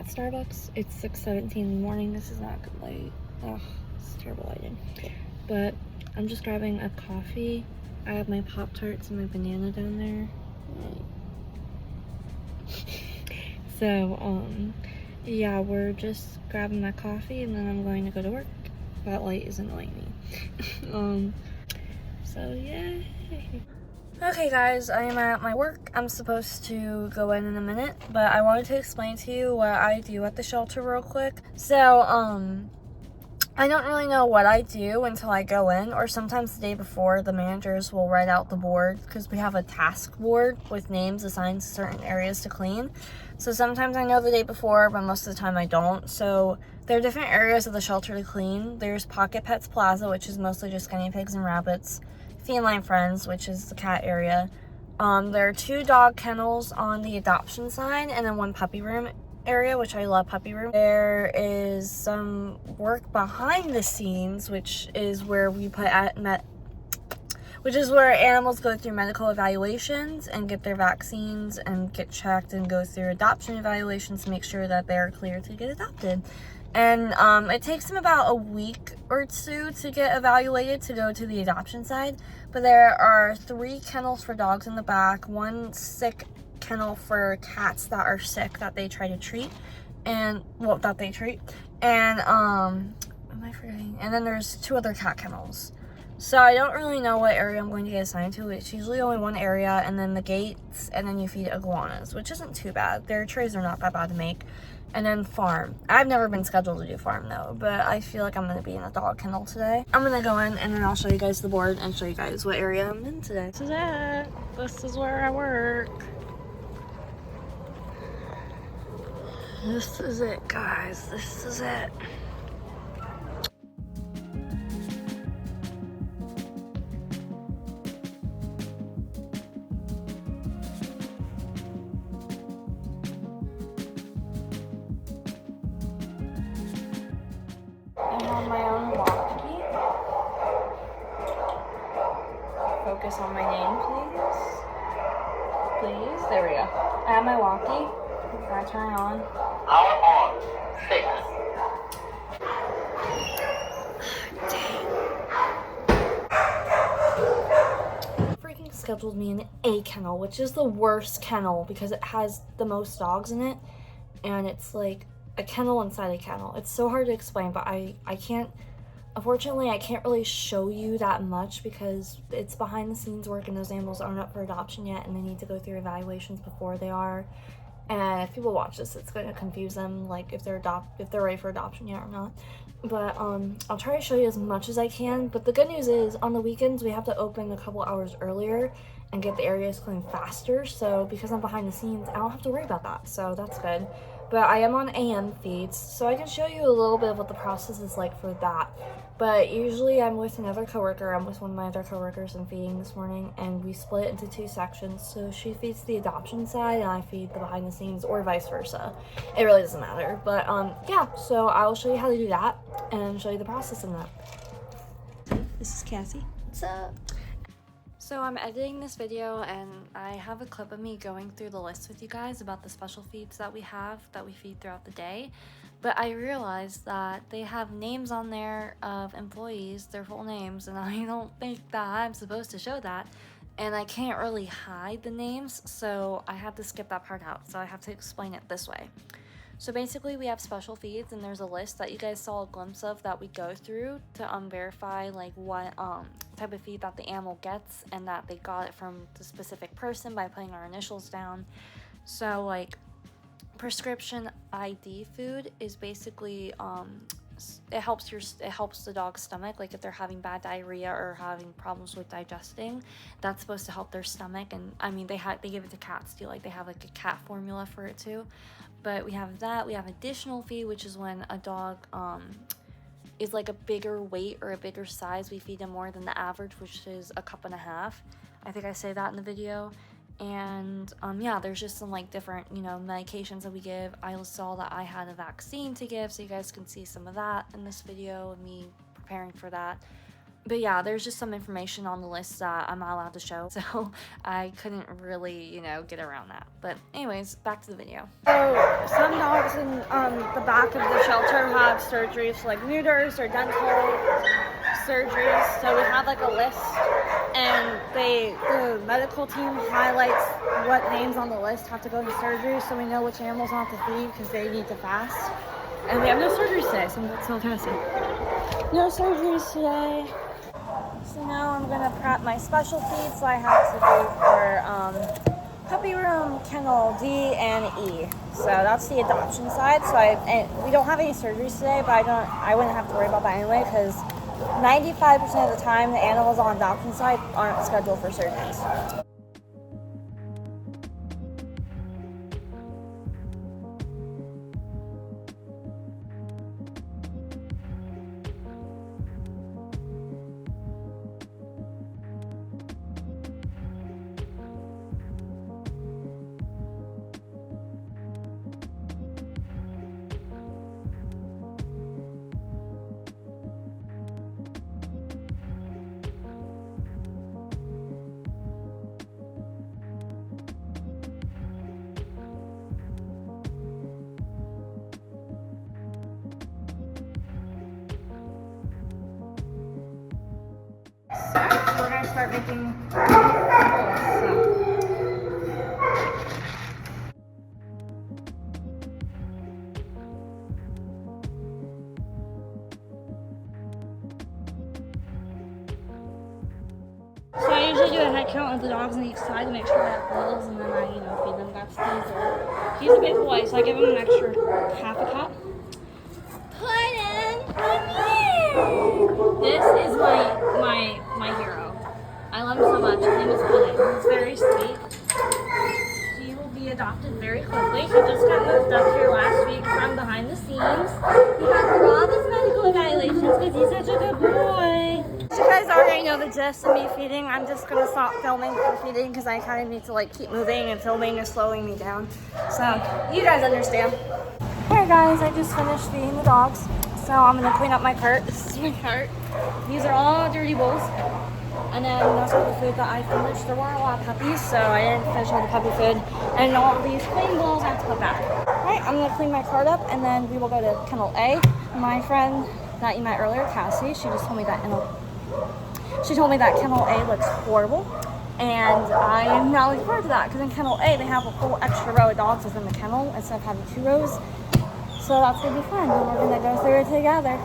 at Starbucks. It's 6:17 in the morning. This is not good light. Ugh, it's terrible lighting. But I'm just grabbing a coffee. I have my Pop-Tarts and my banana down there. So, yeah, we're just grabbing my coffee and then I'm going to go to work. That light is annoying me. So yeah. Okay guys, I am at my work. I'm supposed to go in a minute, but I wanted to explain to you what I do at the shelter real quick. So, I don't really know what I do until I go in, or sometimes the day before the managers will write out the board because we have a task board with names assigned to certain areas to clean. So sometimes I know the day before, but most of the time I don't. So there are different areas of the shelter to clean. There's Pocket Pets Plaza, which is mostly just guinea pigs and rabbits. Feline Friends, which is the cat area. There are 2 dog kennels on the adoption side, and then 1 puppy room area, which I love puppy room. There is some work behind the scenes, which is where we put which is where animals go through medical evaluations and get their vaccines and get checked and go through adoption evaluations to make sure that they're clear to get adopted. And it takes them about a week or 2 to get evaluated to go to the adoption side. But there are 3 kennels for dogs in the back, 1 sick kennel for cats that are sick that they try to treat, and that they treat. And am I forgetting? And then there's 2 other cat kennels. So I don't really know what area I'm going to get assigned to. It's usually only 1 area, and then the gates, and then you feed iguanas, which isn't too bad. Their trays are not that bad to make. And then farm. I've never been scheduled to do farm though, but I feel like I'm going to be in a dog kennel today. I'm going to go in and then I'll show you guys the board and show you guys what area I'm in today. This is it. This is where I work. This is it, guys. This is it. I have my own walkie. Focus on my name, please. Please. There we go. I have my walkie. Gotta turn it on. Power on. 6. Freaking scheduled me in a kennel, which is the worst kennel because it has the most dogs in it, and it's like a kennel inside a kennel. It's so hard to explain, but I can't, unfortunately, I can't really show you that much because it's behind the scenes work and those animals aren't up for adoption yet and they need to go through evaluations before they are. And if people watch this, it's going to confuse them, like if they're ready for adoption yet or not. But I'll try to show you as much as I can. But the good news is on the weekends we have to open a couple hours earlier and get the areas cleaned faster. So because I'm behind the scenes, I don't have to worry about that. So that's good. But I am on AM feeds, so I can show you a little bit of what the process is like for that. But usually I'm with another coworker. I'm with one of my other coworkers in feeding this morning, and we split into 2 sections. So she feeds the adoption side, and I feed the behind the scenes, or vice versa. It really doesn't matter. But yeah, so I will show you how to do that and show you the process in that. This is Cassie. What's up? So I'm editing this video and I have a clip of me going through the list with you guys about the special feeds that we feed throughout the day. But I realized that they have names on there of employees, their full names, and I don't think that I'm supposed to show that. And I can't really hide the names, so I had to skip that part out. So I have to explain it this way. So basically we have special feeds, and there's a list that you guys saw a glimpse of that we go through to verify like what type of feed that the animal gets and that they got it from the specific person by putting our initials down. So like prescription ID food is basically it helps the dog's stomach, like if they're having bad diarrhea or having problems with digesting, that's supposed to help their stomach. And I mean they give it to cats too, like they have like a cat formula for it too. But we have that. We have additional feed, which is when a dog is like a bigger weight or a bigger size. We feed them more than the average, which is 1.5 cups. I think I say that in the video. And yeah, there's just some like different, medications that we give. I saw that I had a vaccine to give, so you guys can see some of that in this video and me preparing for that. But yeah, there's just some information on the list that I'm not allowed to show, so I couldn't really, you know, get around that. But anyways, back to the video. So some dogs in the back of the shelter have surgeries like neuters or dental surgeries. So we have like a list, and the medical team highlights what names on the list have to go to surgery, so we know which animals not to feed because they need to fast. And we have no surgeries today, so that's all kind of sad. No surgeries today. So now I'm gonna prep my special feed, so I have to do for puppy room, kennel D and E. So that's the adoption side. So we don't have any surgeries today, but I wouldn't have to worry about that anyway, because 95% of the time the animals on adoption side aren't scheduled for surgeries. So we're gonna start making So I usually do a head count of the dogs on each side to make sure they have bowls, and then I, feed them. That's Caesar. He's a big boy, so I give him an extra half a cup. Puddin', come here. This is my hero. I love him so much. His name is Puddin'. He's very sweet. He will be adopted very quickly. He just got moved up here last week from behind the scenes. He had all his medical evaluations because he's such a good boy. You guys already know the gist of me feeding. I'm just gonna stop filming for feeding because I kind of need to keep moving, and filming is slowing me down. So you guys understand. Alright guys, I just finished feeding the dogs. So I'm gonna clean up my cart. This is my cart. These are all dirty bowls. And then that's all the food that I finished. There weren't a lot of puppies, so I didn't finish all the puppy food. And all these clean bowls I have to put back. Alright, I'm gonna clean my cart up, and then we will go to kennel A. My friend that you met earlier, Cassie, she told me that kennel A looks horrible, and I am not looking forward to that, because in kennel A they have a whole extra row of dogs within the kennel instead of having 2 rows. So that's gonna be fun, and we're gonna go through it together.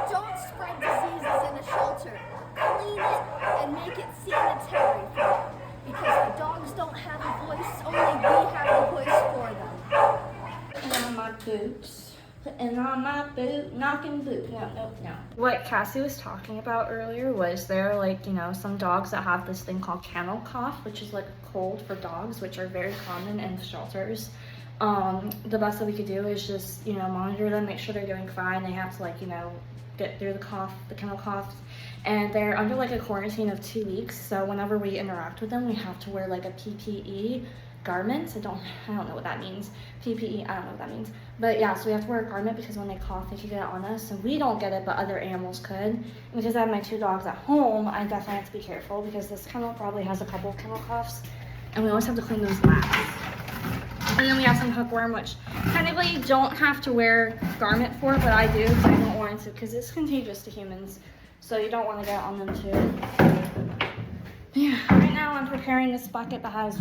Don't spread diseases in a shelter. Clean it and make it sanitary for them. Because the dogs don't have a voice, only we have the voice for them. Putting on my boots. Putting on my boot, knocking boot. No. What Cassie was talking about earlier was there some dogs that have this thing called kennel cough, which is like a cold for dogs, which are very common in shelters. The best that we could do is just, monitor them, make sure they're doing fine. They have to get through the kennel cough, and they're under a quarantine of 2 weeks. So whenever we interact with them, we have to wear a PPE garment. I don't know what that means. PPE, I don't know what that means. But yeah, so we have to wear a garment because when they cough, they can get it on us, and we don't get it, but other animals could. And because I have my 2 dogs at home, I definitely have to be careful because this kennel probably has a couple of kennel coughs, and we always have to clean those laps. And then we have some hookworm, which technically you don't have to wear garment for, but I do because I don't want to, because it's contagious to humans. So you don't want to get it on them too. Yeah, right now I'm preparing this bucket that has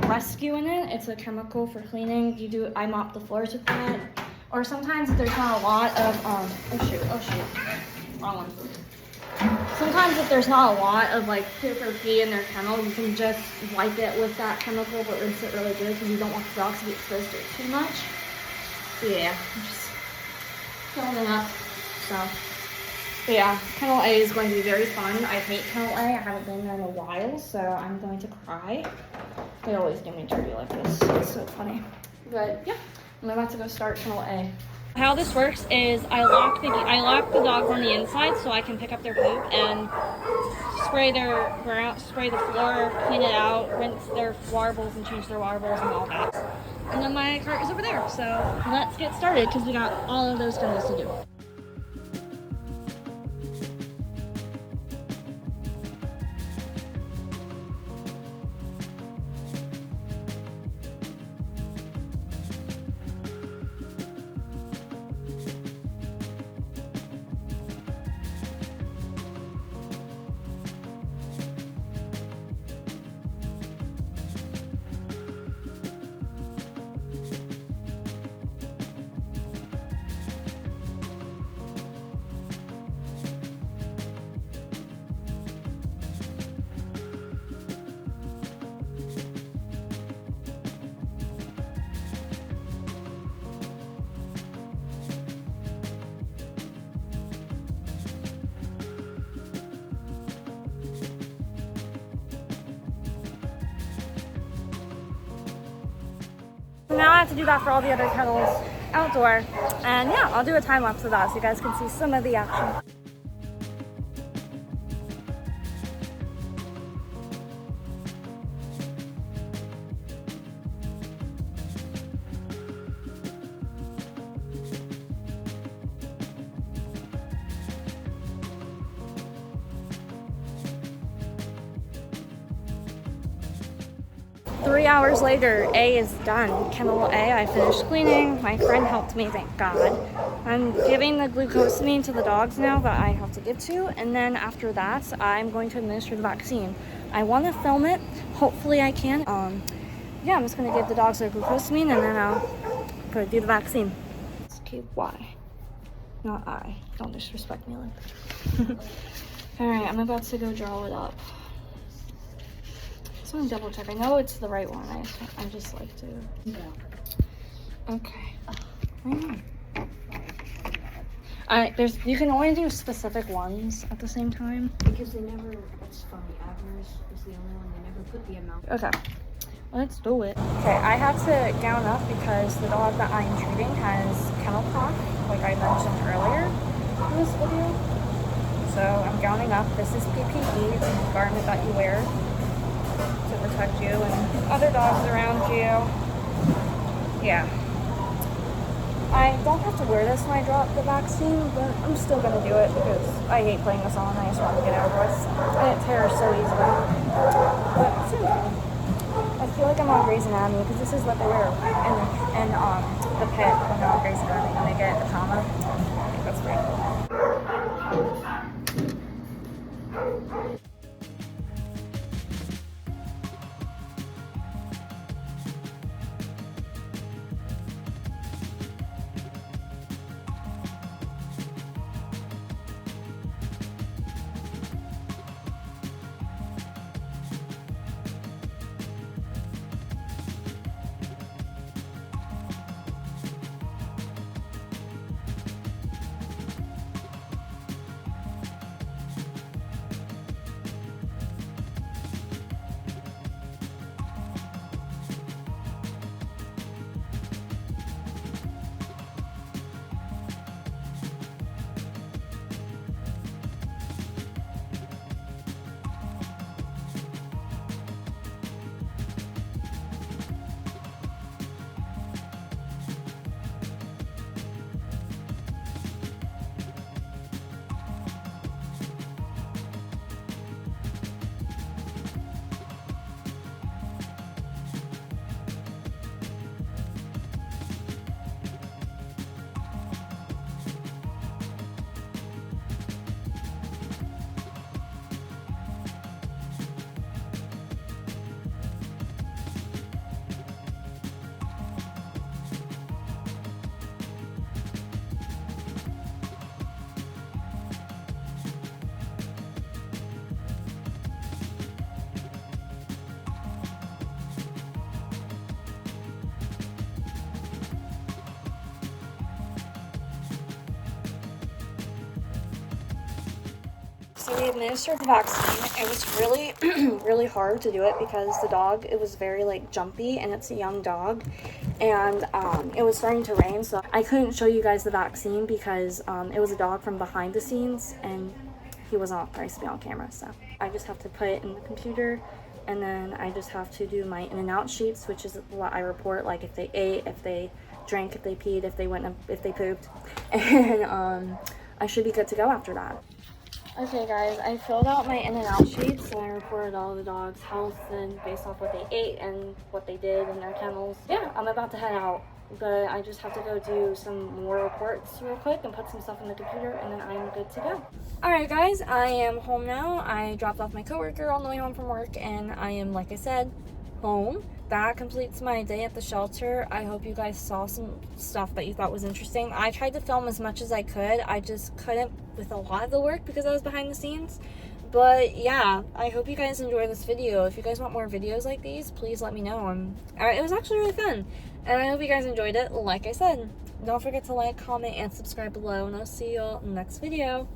Rescue in it. It's a chemical for cleaning. I mop the floors with that. Or sometimes if there's not a lot of, oh shoot, wrong one. Sometimes if there's not a lot of poop or pee in their kennel, you can just wipe it with that chemical, but rinse it really good because you don't want the dogs to be exposed to it too much. So yeah, I'm just filling it up. But yeah, kennel A is going to be very fun. I hate kennel A. I haven't been there in a while, so I'm going to cry. They always give me dirty like this. It's so funny. But yeah, I'm about to go start kennel A. How this works is I lock the dogs on the inside so I can pick up their poop and spray spray the floor, clean it out, rinse their warbles and change their warbles and all that. And then my cart is over there. So let's get started because we got all of those kennels to do. Now I have to do that for all the other kennels outdoor. And yeah, I'll do a time lapse of that so you guys can see some of the action. 3 hours later, A is done. Kennel A, I finished cleaning. My friend helped me, thank God. I'm giving the glucosamine to the dogs now that I have to get to, and then after that, I'm going to administer the vaccine. I want to film it. Hopefully I can. Yeah, I'm just going to give the dogs their glucosamine, and then I'll go do the vaccine. It's KY, not I. Don't disrespect me like that. Alright, I'm about to go draw it up. I just want to double check. I know it's the right one. I just like to. Okay. You can only do specific ones at the same time. Because they never, that's funny, Abner's is the only one, they never put the amount. Okay. Let's do it. Okay, I had to gown up because the dog that I'm treating has kennel cough, like I mentioned earlier in this video. So I'm gowning up. This is PPE. It's a garment that you wear to protect you and other dogs around you. Yeah. I don't have to wear this when I drop the vaccine, but I'm still gonna do it because I hate putting this on. I just want to get it over with. And it tears so easily. But it's okay. I feel like I'm on Grey's Anatomy because this is what they wear in the pit when they're on Grey's Anatomy when they get a trauma. I think that's pretty cool. so we administered the vaccine. It was really, really hard to do it because the dog, it was very like jumpy and it's a young dog. And it was starting to rain, so I couldn't show you guys the vaccine because it was a dog from behind the scenes and he wasn't authorized to be on camera. So I just have to put it in the computer, and then I just have to do my in and out sheets, which is what I report, like if they ate, if they drank, if they peed, if they pooped, and I should be good to go after that. Okay guys, I filled out my in and out sheets and I reported all the dogs' health and based off what they ate and what they did in their kennels. Yeah, I'm about to head out, but I just have to go do some more reports real quick and put some stuff in the computer, and then I'm good to go. Alright guys, I am home now. I dropped off my coworker on the way home from work and I am, like I said, home. That completes my day at the shelter. I hope you guys saw some stuff that you thought was interesting. I tried to film as much as I could. I just couldn't with a lot of the work because I was behind the scenes. But yeah, I hope you guys enjoy this video. If you guys want more videos like these, please let me know. It was actually really fun. And I hope you guys enjoyed it. Like I said, don't forget to like, comment, and subscribe below. And I'll see you all in the next video.